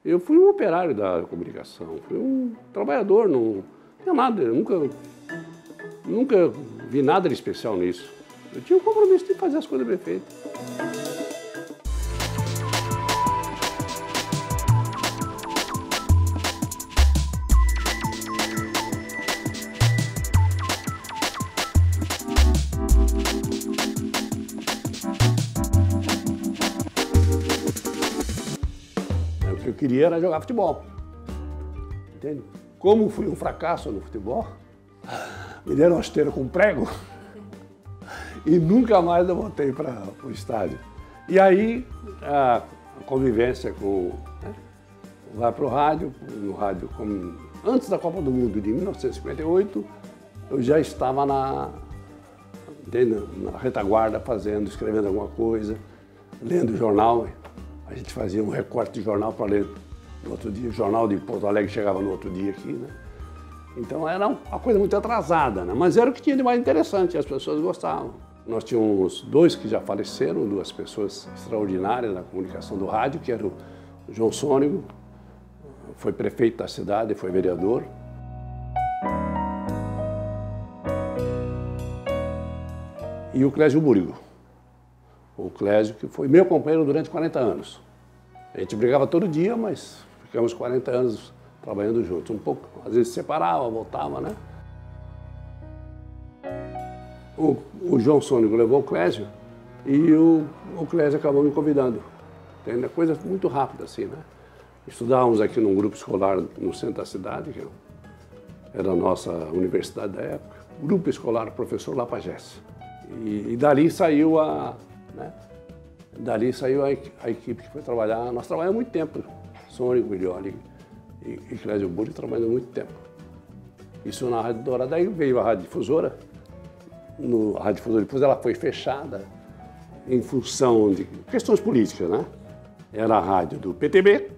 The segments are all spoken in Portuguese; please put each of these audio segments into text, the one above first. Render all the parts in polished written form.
Eu fui um operário da comunicação, fui um trabalhador, não tinha nada, eu nunca vi nada de especial nisso. Eu tinha o compromisso de fazer as coisas bem feitas. O que eu queria era jogar futebol. Entende? Como fui um fracasso no futebol, me deram uma esteira com prego e nunca mais eu voltei para o estádio. E aí a convivência com... Né, vai para o rádio, no rádio antes da Copa do Mundo de 1958, eu já estava na retaguarda escrevendo alguma coisa, lendo jornal. A gente fazia um recorte de jornal para ler no outro dia. O jornal de Porto Alegre chegava no outro dia aqui, né? Então era uma coisa muito atrasada, né? Mas era o que tinha de mais interessante, as pessoas gostavam. Nós tínhamos dois que já faleceram, duas pessoas extraordinárias na comunicação do rádio, que era o João Sônego, foi prefeito da cidade, foi vereador. E o Clésio Búrigo. O Clésio, que foi meu companheiro durante 40 anos. A gente brigava todo dia, mas ficamos 40 anos trabalhando juntos. Um pouco, às vezes separava, voltava, né? O João Sônego levou o Clésio e o Clésio acabou me convidando. Tem coisa muito rápida assim, né? Estudávamos aqui num grupo escolar no centro da cidade, que era a nossa universidade da época. Grupo escolar Professor Lapagesse. E dali saiu Dali saiu a equipe que foi trabalhar. Nós trabalhamos muito tempo, Sônego, Milioli e Clésio Búrigo trabalhando muito tempo. Isso na Rádio Dourado. Daí veio a Rádio Difusora. A Rádio Difusora depois ela foi fechada em função de questões políticas, né? Era a rádio do PTB.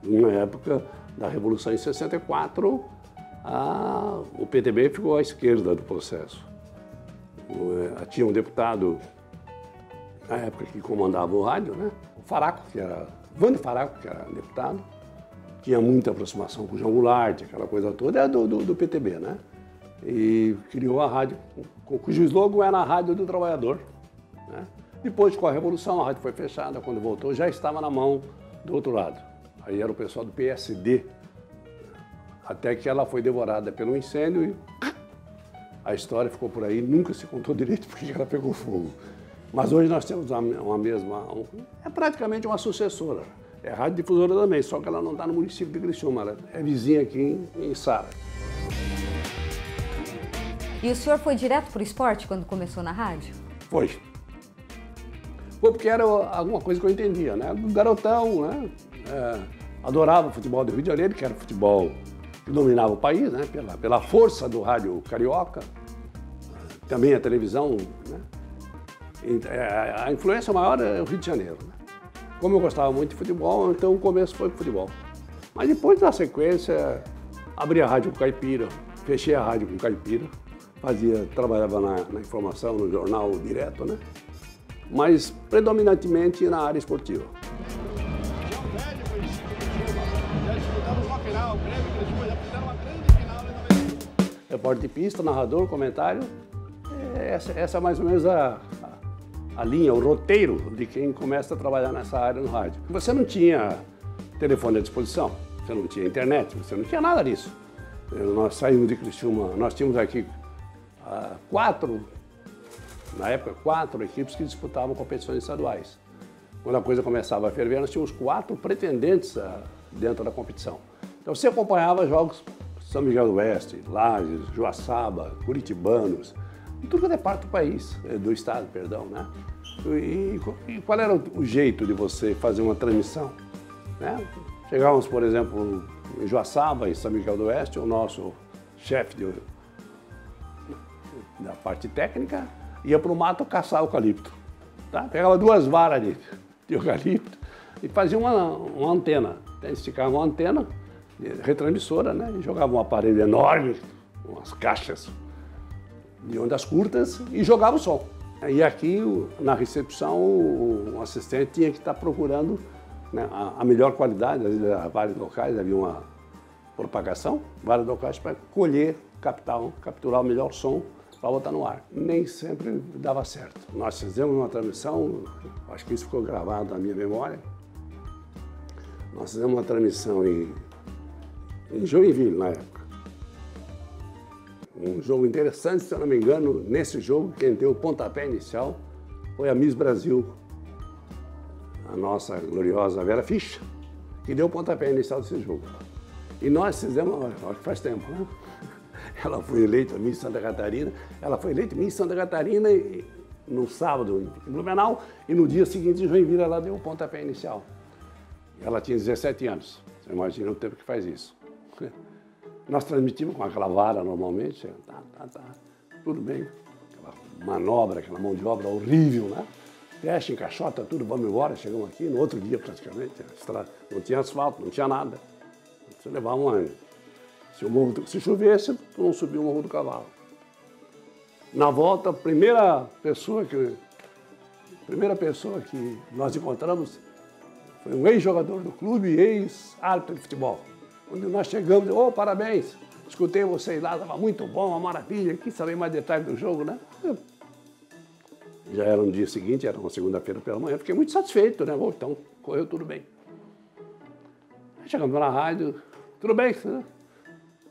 Na época da Revolução em 64, o PTB ficou à esquerda do processo. Tinha um deputado na época que comandava o rádio, né? O Faraco, Vande Faraco, que era deputado, tinha muita aproximação com o João Goulart, aquela coisa toda, do PTB, né? E criou a rádio, cujo slogan era a Rádio do Trabalhador, né? Depois, com a Revolução, a rádio foi fechada, quando voltou, já estava na mão do outro lado. Aí era o pessoal do PSD, até que ela foi devorada pelo incêndio e a história ficou por aí, nunca se contou direito porque ela pegou fogo. Mas hoje nós temos é praticamente uma sucessora. É a Rádio Difusora também, só que ela não está no município de Criciúma, ela é vizinha aqui em Sara. E o senhor foi direto para o esporte quando começou na rádio? Foi. Foi porque era alguma coisa que eu entendia, né? Garotão, né? Adorava o futebol do Rio de Janeiro, que era o futebol que dominava o país, né? Pela força do rádio carioca, também a televisão, né? A influência maior é o Rio de Janeiro, né? Como eu gostava muito de futebol, então o começo foi futebol. Mas depois, na sequência, abri a rádio com Caipira, fechei a rádio com Caipira, trabalhava na informação, no jornal direto, né? Mas predominantemente na área esportiva. Repórter de pista, narrador, comentário, essa é mais ou menos a linha, o roteiro de quem começa a trabalhar nessa área no rádio. Você não tinha telefone à disposição, você não tinha internet, você não tinha nada disso. Nós saímos de Criciúma, nós tínhamos aqui na época, 4 equipes que disputavam competições estaduais. Quando a coisa começava a ferver, nós tínhamos 4 pretendentes dentro da competição. Então você acompanhava jogos São Miguel do Oeste, Lages, Joaçaba, Curitibanos, em tudo que é parte do país, do estado, perdão, né? E qual era o jeito de você fazer uma transmissão, né? Chegávamos, por exemplo, em Joaçaba, em São Miguel do Oeste, o nosso chefe da parte técnica ia para o mato caçar eucalipto, tá? Pegava 2 varas de eucalipto e fazia uma antena, esticava uma antena retransmissora, né? E jogava um aparelho enorme, umas caixas de ondas curtas e jogava o som. E aqui, na recepção, o assistente tinha que estar procurando né, a melhor qualidade, às vezes, vários locais, havia uma propagação, vários locais para colher, capturar o melhor som para botar no ar. Nem sempre dava certo. Nós fizemos uma transmissão, acho que isso ficou gravado na minha memória. Nós fizemos uma transmissão em Joinville, na época. Um jogo interessante, se eu não me engano, nesse jogo, quem deu o pontapé inicial foi a Miss Brasil, a nossa gloriosa Vera Fischer, que deu o pontapé inicial desse jogo. E nós fizemos, acho que faz tempo, né? Ela foi eleita Miss Santa Catarina. Ela foi eleita Miss Santa Catarina no sábado em Blumenau e no dia seguinte em Joinville ela deu o pontapé inicial. Ela tinha 17 anos. Você imagina o tempo que faz isso. Nós transmitimos com aquela vara normalmente, tudo bem. Aquela manobra, aquela mão de obra horrível, né? Fecha, encaixota, tudo, vamos embora. Chegamos aqui no outro dia praticamente. Não tinha asfalto, não tinha nada. Você levava um ano. Se chovesse, tu não subia o Morro do Cavalo. Na volta, a primeira pessoa que nós encontramos foi um ex-jogador do clube, ex-árbitro de futebol. Quando nós chegamos, parabéns, escutei vocês lá, estava muito bom, uma maravilha, quis saber mais detalhes do jogo, né? Já era um dia seguinte, era uma segunda-feira pela manhã, fiquei muito satisfeito, né? Então, correu tudo bem. Chegamos na rádio, tudo bem, né?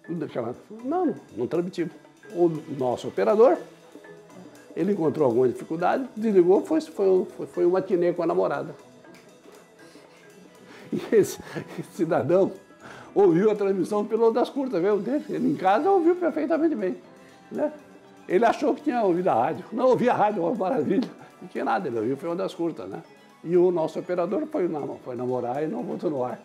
Tudo aquela... Não transmitimos. O nosso operador, ele encontrou alguma dificuldade, desligou, foi um matinê com a namorada. E esse cidadão ouviu a transmissão do piloto das curtas, viu? Ele em casa ouviu perfeitamente bem, né? Ele achou que tinha ouvido a rádio. Não ouvia a rádio, uma maravilha. Não tinha nada, ele ouviu, foi uma das curtas, né? E o nosso operador foi namorar e não botou no ar.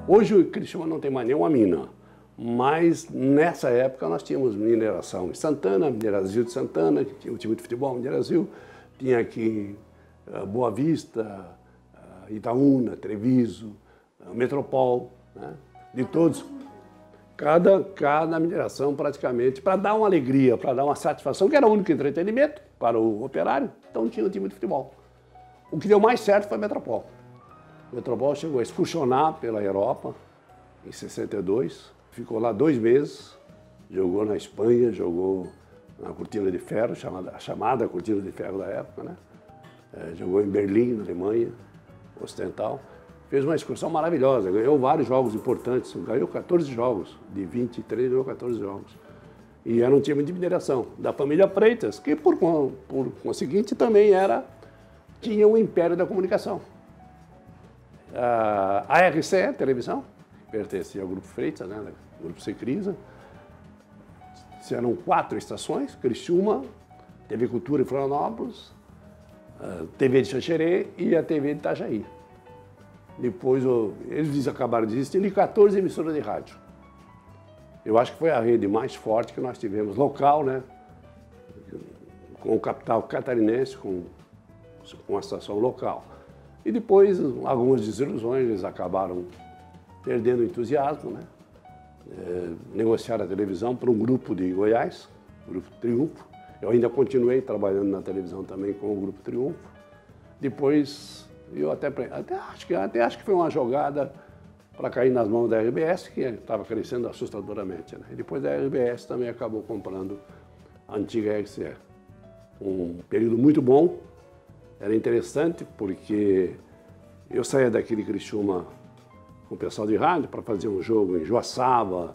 Hoje o Criciúma não tem mais nenhuma mina, mas nessa época nós tínhamos mineração em Santana, Minerasil de Santana, que tinha o time de futebol Minerasil, tinha aqui Boa Vista, Itaúna, Treviso, Metropol, né? De todos. Cada mineração praticamente, para dar uma alegria, para dar uma satisfação, que era o único entretenimento para o operário, então tinha o time de futebol. O que deu mais certo foi a Metropol. O Metropol chegou a excursionar pela Europa em 62, ficou lá 2 meses, jogou na Espanha, jogou na Cortina de Ferro, a chamada Cortina de Ferro da época, né? Jogou em Berlim, na Alemanha, Ocidental. Fez uma excursão maravilhosa, ganhou vários jogos importantes, ganhou 14 jogos, de 23 ganhou 14 jogos. E era um time de mineração, da família Freitas, que por conseguinte também tinha o império da comunicação. A RCE, televisão, pertencia ao Grupo Freitas, né, Grupo Secrisa. Eram 4 estações, Criciúma, TV Cultura em Florianópolis, TV de Xanxerê e a TV de Itajaí. Depois eles acabaram de existir 14 emissoras de rádio. Eu acho que foi a rede mais forte que nós tivemos, local, né? Com o capital catarinense, com a estação local. E depois, algumas desilusões, eles acabaram perdendo o entusiasmo, né? Negociaram a televisão para um grupo de Goiás, o Grupo Triunfo. Eu ainda continuei trabalhando na televisão também com o Grupo Triunfo. Depois, eu até acho que foi uma jogada para cair nas mãos da RBS, que estava crescendo assustadoramente, né? E depois a RBS também acabou comprando a antiga RCE. Um período muito bom, era interessante porque eu saía daqui de Criciúma com o pessoal de rádio para fazer um jogo em Joaçaba.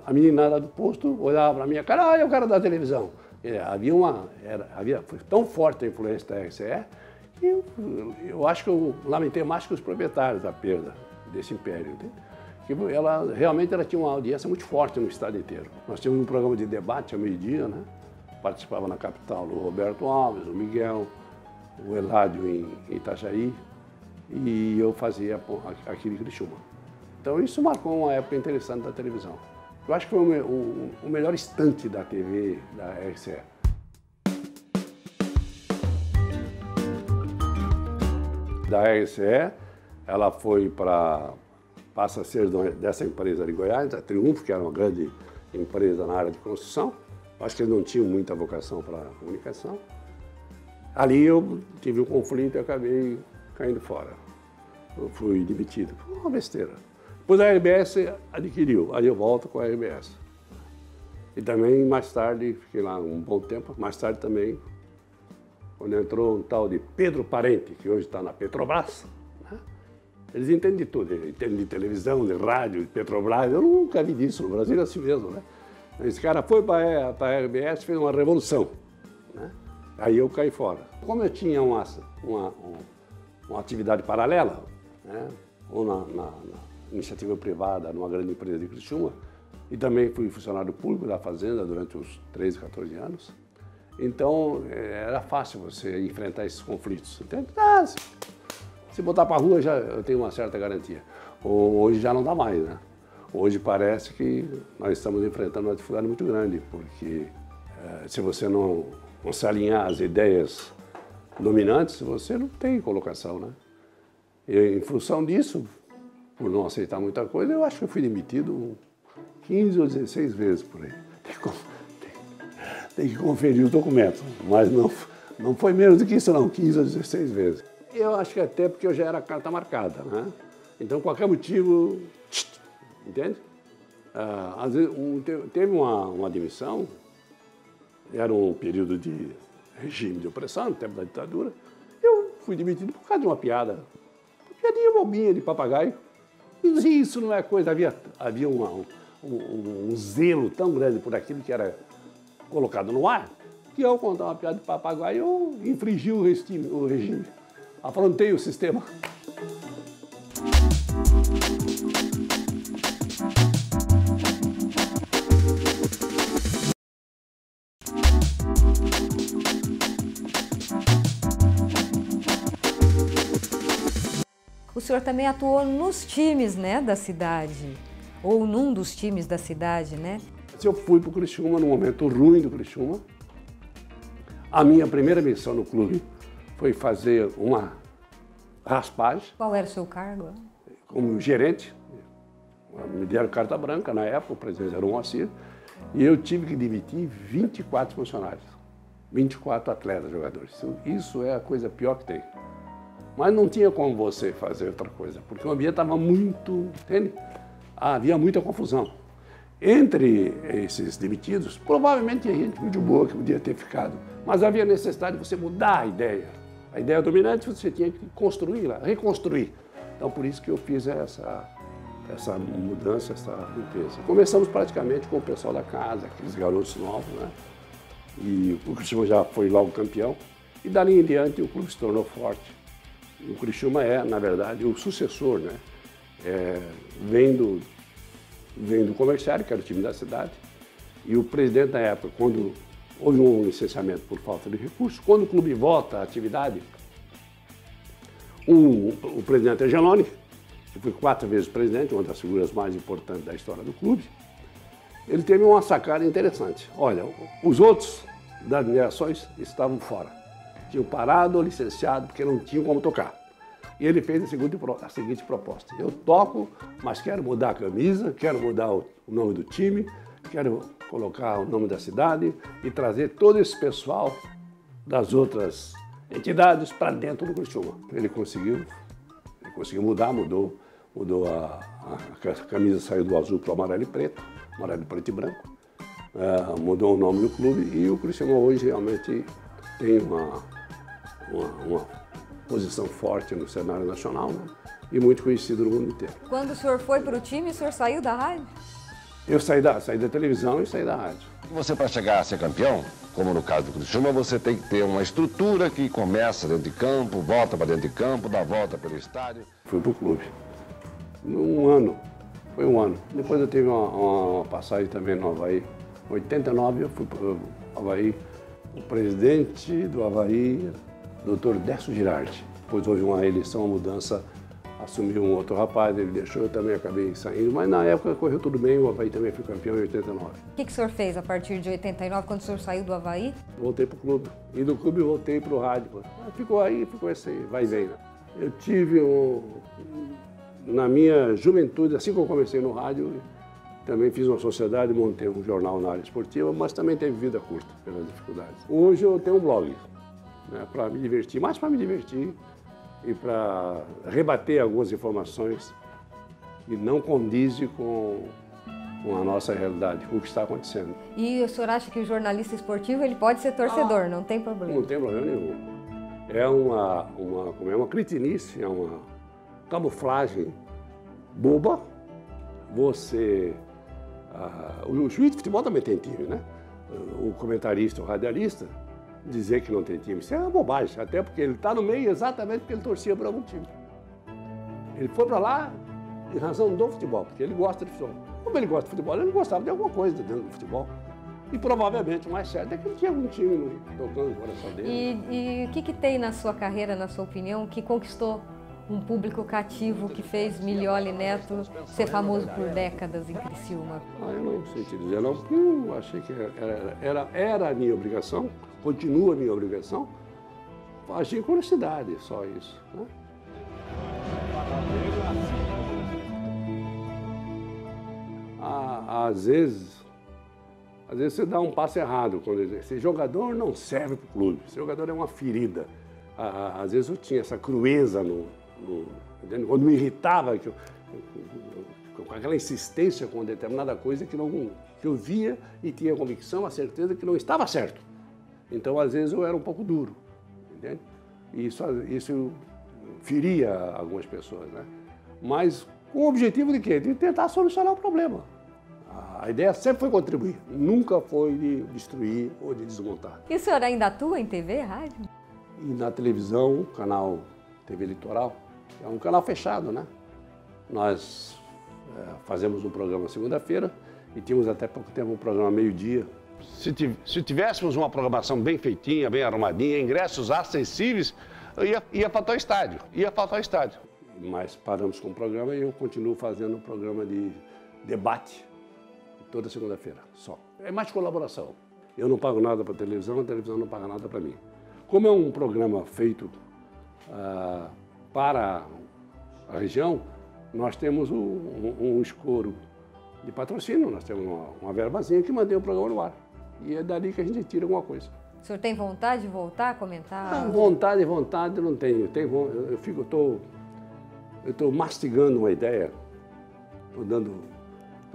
A meninada do posto olhava para a minha cara, eu quero da televisão. Foi tão forte a influência da RCE que eu acho que eu lamentei mais que os proprietários da perda desse império. Que ela realmente tinha uma audiência muito forte no estado inteiro. Nós tínhamos um programa de debate ao meio-dia, né? Participava na capital o Roberto Alves, o Miguel, o Eládio em Itajaí, e eu fazia aqui de Criciúma. Então isso marcou uma época interessante da televisão. Eu acho que foi o melhor instante da TV da RCE. Da RCE, ela passa a ser dessa empresa de Goiás, a Triunfo, que era uma grande empresa na área de construção. Acho que eles não tinham muita vocação para a comunicação. Ali eu tive um conflito e acabei caindo fora. Eu fui demitido. Foi uma besteira. Depois a RBS adquiriu, aí eu volto com a RBS. E também, mais tarde, fiquei lá um bom tempo, mais tarde também, quando entrou um tal de Pedro Parente, que hoje está na Petrobras, né? Eles entendem de tudo, eles entendem de televisão, de rádio, de Petrobras, eu nunca vi disso, no Brasil é assim mesmo, né? Esse cara foi para a RBS, fez uma revolução, né? Aí eu caí fora. Como eu tinha uma atividade paralela, né? Ou na iniciativa privada, numa grande empresa de Criciúma, e também fui funcionário público da Fazenda durante uns 13, 14 anos. Então, era fácil você enfrentar esses conflitos. Entende? Se botar para a rua, eu tenho uma certa garantia. Hoje já não dá mais, né? Hoje parece que nós estamos enfrentando uma dificuldade muito grande, porque se você não se alinhar às ideias dominantes, você não tem colocação, né? E, em função disso, por não aceitar muita coisa, eu acho que eu fui demitido 15 ou 16 vezes por aí. Tem que conferir os documentos, mas não foi menos do que isso não, 15 ou 16 vezes. Eu acho que até porque eu já era carta marcada, né? Então, qualquer motivo, entende? Às vezes, teve uma demissão, era um período de regime de opressão, no tempo da ditadura, eu fui demitido por causa de uma piada. Piadinha bobinha de papagaio. E isso não é coisa, havia um zelo tão grande por aquilo que era colocado no ar, que ao contar uma piada de papagaio, eu infringi o regime, afrontei o sistema. O senhor também atuou nos times, né, da cidade, ou num dos times da cidade, né? Eu fui para o Criciúma num momento ruim do Criciúma. A minha primeira missão no clube foi fazer uma raspagem. Qual era o seu cargo? Como gerente. Me deram carta branca na época, o presidente era o Moacir, e eu tive que demitir 24 funcionários, 24 atletas, jogadores. Isso é a coisa pior que tem. Mas não tinha como você fazer outra coisa, porque o ambiente estava muito, entende? Havia muita confusão. Entre esses demitidos, provavelmente tinha gente muito boa que podia ter ficado, mas havia necessidade de você mudar a ideia. A ideia dominante você tinha que construí-la, reconstruir. Então, por isso que eu fiz essa mudança, essa limpeza. Começamos praticamente com o pessoal da casa, aqueles garotos novos, né? E o Criciúma já foi logo campeão. E dali em diante o clube se tornou forte. O Criciúma é, na verdade, o sucessor, né? Vem do Comerciário, que era o time da cidade, e o presidente na época, quando houve um licenciamento por falta de recursos, quando o clube volta à atividade, o presidente Angeloni, que foi 4 vezes presidente, uma das figuras mais importantes da história do clube, ele teve uma sacada interessante. Olha, os outros das direções estavam fora, tinham parado ou licenciado porque não tinham como tocar. E ele fez a seguinte proposta: eu toco, mas quero mudar a camisa, quero mudar o nome do time, quero colocar o nome da cidade e trazer todo esse pessoal das outras entidades para dentro do Criciúma. Ele conseguiu mudou a camisa, saiu do azul para o amarelo e branco, mudou o nome do clube e o Criciúma hoje realmente tem uma posição forte no cenário nacional, né? E muito conhecido no mundo inteiro. Quando o senhor foi para o time, o senhor saiu da rádio? Eu saí da televisão e saí da rádio. Você, para chegar a ser campeão, como no caso do Criciúma, você tem que ter uma estrutura que começa dentro de campo, volta para dentro de campo, dá volta pelo estádio. Fui para o clube. Foi um ano. Depois eu tive uma passagem também no Avaí. Em 89 eu fui para o Avaí. O presidente do Avaí, Dr. Décio Girardi. Depois houve uma eleição, uma mudança, assumiu um outro rapaz, ele deixou, eu também acabei saindo. Mas na época correu tudo bem, o Avaí também foi campeão em 89. O que o senhor fez a partir de 89, quando o senhor saiu do Avaí? Voltei para o clube. E do clube voltei para o rádio. Ficou esse vai e vem. Eu tive na minha juventude, assim que eu comecei no rádio, também fiz uma sociedade, montei um jornal na área esportiva, mas também teve vida curta pelas dificuldades. Hoje eu tenho um blog. né, para me divertir, mais para me divertir e para rebater algumas informações que não condizem com a nossa realidade, com o que está acontecendo. E o senhor acha que o jornalista esportivo ele pode ser torcedor, não tem problema? Não tem problema nenhum. É uma cretinice, é uma camuflagem boba. O juiz de futebol também tem time, né? O comentarista, o radialista, dizer que não tem time, isso é uma bobagem, até porque ele está no meio exatamente porque ele torcia para algum time. Ele foi para lá em razão do futebol, porque ele gosta de futebol. Como ele gosta de futebol, ele não gostava de alguma coisa dentro do futebol. E provavelmente o mais certo é que ele tinha algum time tocando no coração dele. E o que tem na sua carreira, na sua opinião, que conquistou um público cativo, que fez Milioli Neto ser famoso por décadas em Criciúma? Eu não sei te dizer não, porque eu achei que era a minha obrigação, continua a minha obrigação, agir com honestidade, só isso, né? Às vezes você dá um passo errado, quando esse jogador não serve para o clube, esse jogador é uma ferida. Às vezes eu tinha essa crueza quando me irritava, com aquela insistência com determinada coisa que eu via e tinha convicção, a certeza que não estava certo. Então, às vezes, eu era um pouco duro, entende? E isso feria algumas pessoas, né? Mas com o objetivo de quê? De tentar solucionar o problema. A ideia sempre foi contribuir, nunca foi de destruir ou de desmontar. E o senhor ainda atua em TV, rádio? E na televisão, o canal TV Litoral, é um canal fechado, né? Nós fazemos um programa segunda-feira e tínhamos até pouco tempo um programa meio-dia. Se tivéssemos uma programação bem feitinha, bem arrumadinha, ingressos acessíveis, ia faltar o estádio, Mas paramos com o programa e eu continuo fazendo um programa de debate toda segunda-feira, só. É mais colaboração. Eu não pago nada para a televisão não paga nada para mim. Como é um programa feito para a região, nós temos um escoro de patrocínio, nós temos uma verbazinha que mantém o programa no ar. E é dali que a gente tira alguma coisa. O senhor tem vontade de voltar a comentar? Não, vontade eu não tenho. Eu estou mastigando uma ideia, estou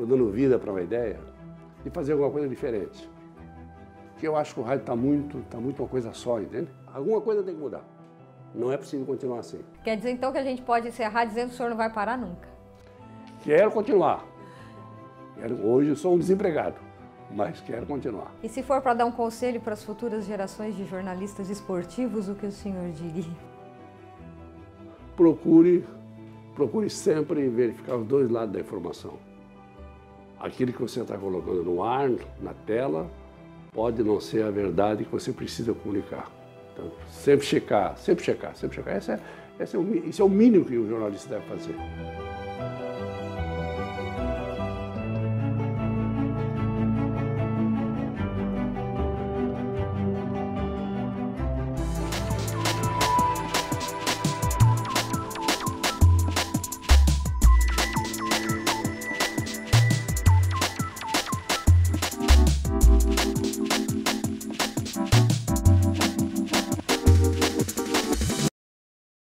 dando vida para uma ideia de fazer alguma coisa diferente. Porque eu acho que o rádio está muito uma coisa só, entende? Alguma coisa tem que mudar. Não é possível continuar assim. Quer dizer, então, que a gente pode encerrar dizendo que o senhor não vai parar nunca? Quero continuar. Hoje eu sou um desempregado, mas quero continuar. E se for para dar um conselho para as futuras gerações de jornalistas esportivos, o que o senhor diria? Procure sempre verificar os dois lados da informação. Aquilo que você está colocando no ar, na tela, pode não ser a verdade que você precisa comunicar. Então, sempre checar. Isso é o mínimo que o jornalista deve fazer.